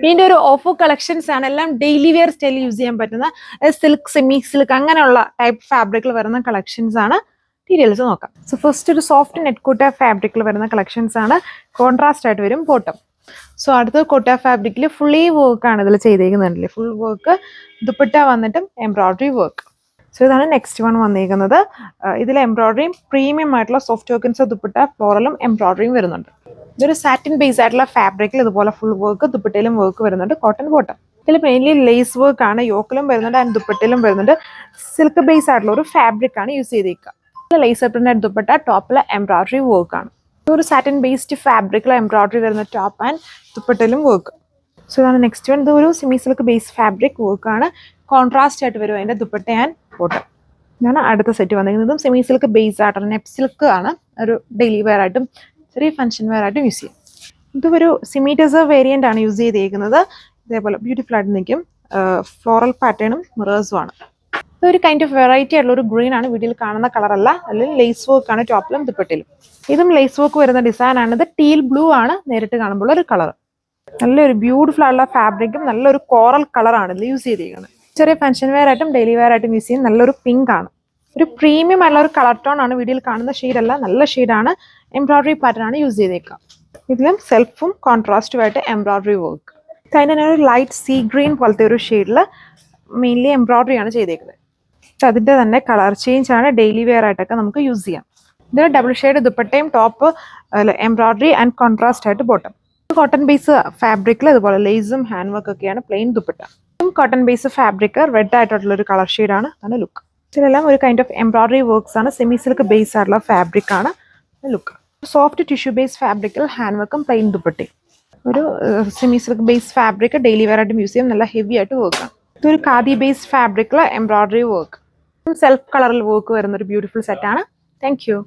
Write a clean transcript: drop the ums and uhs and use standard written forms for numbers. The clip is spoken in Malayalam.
ഇതിന്റെ ഒരു ഓഫോ കളക്ഷൻസ് ആണ്. എല്ലാം ഡെയിലി വെയർ സ്റ്റൈലിൽ യൂസ് ചെയ്യാൻ പറ്റുന്ന സിൽക്ക്, സെമി സിൽക്ക് അങ്ങനെയുള്ള ടൈപ്പ് ഫാബ്രിക്കിൽ വരുന്ന കളക്ഷൻസ് ആണ്. ഡീറ്റെയിൽസ് നോക്കാം. സോ ഫസ്റ്റ് ഒരു സോഫ്റ്റ് നെറ്റ് കോട്ട ഫാബ്രിക്കിൽ വരുന്ന കളക്ഷൻസ് ആണ്. കോൺട്രാസ്റ്റ് ആയിട്ട് വരും ബോട്ടം. സോ അടുത്ത കോട്ട ഫാബ്രിക്കിൽ ഫുള്ളി വർക്ക് ആണ് ഇതിൽ ചെയ്തേക്കുന്നുണ്ടല്ലേ. ഫുൾ വർക്ക്, ദുപ്പട്ട വന്നിട്ടും എംബ്രോയിഡറി വർക്ക്. സോ ഇതാണ് നെക്സ്റ്റ് വൺ വന്നിരിക്കുന്നത്. ഇതിൽ എംബ്രോയിഡറിയും പ്രീമിയം ആയിട്ടുള്ള സോഫ്റ്റ് വർക്കിൻസ് ദുപ്പട്ട ഫ്ലോറലും എംബ്രോയിഡറിയും വരുന്നുണ്ട്. ഇതൊരു സാറ്റിൻ ബേസ് ആയിട്ടുള്ള ഫാബ്രിക്കിൽ ഇതുപോലെ ഫുൾ വർക്ക്, ദുപ്പട്ടയിലും വർക്ക് വരുന്നുണ്ട്. Cotton bottom. ഇതിൽ മെയിൻലി ലേസ് വർക്ക് ആണ്. യോക്കിലും വരുന്നുണ്ട് ആൻഡ് ദുപ്പട്ടയിലും വരുന്നുണ്ട്. സിൽക്ക് ബേസ് ആയിട്ടുള്ള ഒരു ഫാബ്രിക് ആണ് യൂസ് ചെയ്തേക്കുക. ലേസ് പ്രിന്റഡ് ദുപ്പട്ട, ടോപ്പിൽ എംബ്രോയിഡറി വർക്ക് ആണ്. ഒരു സാറ്റിൻ ബേസ്ഡ് ഫാബ്രിക്കിൽ എംബ്രോയിഡറി വരുന്ന ടോപ്പ് ആൻഡ് ദുപ്പട്ടയിലും വർക്ക്. സോ ഇതാണ് നെക്സ്റ്റ് വൺ. ഇത് ഒരു semi silk base fabric work ആണ്. കോൺട്രാസ്റ്റ് ആയിട്ട് വരും അതിന്റെ ദുപ്പട്ട ആൻഡ് ബോട്ടം. ഇതാണ് അടുത്ത സെറ്റ് വന്നിരിക്കുന്നതും സെമി സിൽക്ക് ബേസ് ആയിട്ടുള്ള നെറ്റ് സിൽക്ക് ആണ്. ഒരു ഡെയിലി വെയർ ആയിട്ടും ചെറിയ ഫംഗ്ഷൻ വെയർ ആയിട്ടും യൂസ് ചെയ്യും. ഇതൊരു സെമി ടെസർ വേരിയന്റ് ആണ് യൂസ് ചെയ്തേക്കുന്നത്. ഇതേപോലെ ബ്യൂട്ടിഫുൾ ആയിട്ട് നിൽക്കും. ഫ്ലോറൽ പാറ്റേണും മിറേഴ്സും ആണ്. ഇതൊരു കൈൻഡ് ഓഫ് വെറൈറ്റി ആയിട്ടുള്ള ഒരു ഗ്രീൻ ആണ്. വീഡിയോയിൽ കാണുന്ന കളറല്ല, അല്ലെങ്കിൽ ലേസ് വർക്ക് ആണ് ടോപ്പിലും ദുപ്പട്ടയിലും. ഇതും ലേസ് വർക്ക് വരുന്ന ഡിസൈൻ ആണ്. ഇത് ടീൽ ബ്ലൂ ആണ് നേരിട്ട് കാണുമ്പോൾ ഒരു കളർ. നല്ലൊരു ബ്യൂട്ടിഫുൾ ആയിട്ടുള്ള ഫാബ്രിക്കും നല്ലൊരു കോറൽ കളറാണ് ഇതിൽ യൂസ് ചെയ്തിരിക്കുന്നത്. ചെറിയ ഫംഗ്ഷൻ വെയർ ആയിട്ടും ഡെയിലി വെയർ ആയിട്ടും യൂസ് ചെയ്യും. നല്ലൊരു പിങ്ക് ആണ്. ഒരു പ്രീമിയം ആയിട്ടുള്ള ഒരു കളർ ടോൺ ആണ്. വീഡിയോയിൽ കാണുന്ന ഷെയ്ഡല്ല, നല്ല ഷെയ്ഡാണ്. എംബ്രോയിഡറി പാറ്റേൺ ആണ് യൂസ് ചെയ്തേക്കുക. ഇതിലും സെൽഫും കോൺട്രാസ്റ്റും ആയിട്ട് എംബ്രോയിഡറി വർക്ക്. അതിന് ഒരു ലൈറ്റ് സീ ഗ്രീൻ പോലത്തെ ഒരു ഷെയ്ഡിൽ മെയിൻലി എംബ്രോയിഡറി ആണ് ചെയ്തേക്കുന്നത്. അതിന്റെ തന്നെ കളർ ചേഞ്ച് ആണ്. ഡെയിലി വെയർ ആയിട്ടൊക്കെ നമുക്ക് യൂസ് ചെയ്യാം. ഇതിന് ഡബിൾ ഷെയ്ഡ് ദുപ്പട്ടയും ടോപ്പ് എംബ്രോയിഡറി ആൻഡ് കോൺട്രാസ്റ്റ് ആയിട്ട് ബോട്ടം. കോട്ടൺ ബേസ് ഫാബ്രിക്കിൽ അതുപോലെ ലേസും ഹാൻഡ് വർക്ക് ഒക്കെയാണ് plain dupatta. Cotton base fabric red ആയിട്ടുള്ള ഒരു കളർ ഷെയ്ഡാണ്. അതാണ് ലുക്ക്. ഇതിലെല്ലാം ഒരു കൈൻഡ് ഓഫ് എംബ്രോയിഡറി വർക്ക്സ് ആണ്. സെമി സിൽക്ക് ബേസ് ആയിട്ടുള്ള ഫാബ്രിക് ആണ് ലുക്ക്. സോഫ്റ്റ് ടിഷ്യൂ ബേസ് ഫാബ്രിക്കിൽ ഹാൻഡ് വർക്കും പ്ലെയിൻ ദുപ്പട്ടയും. ഒരു semi silk base fabric daily wear ആയിട്ടും യൂസ് ചെയ്യും. നല്ല ഹെവി ആയിട്ട് വർക്ക് ആണ്. ഇതൊരു ഖാദി ബേസ് ഫാബ്രിക്കിൽ എംബ്രോയിഡറി വർക്ക്, സെൽഫ് കളറിൽ വർക്ക് വരുന്ന ഒരു ബ്യൂട്ടിഫുൾ സെറ്റാണ്. Thank you.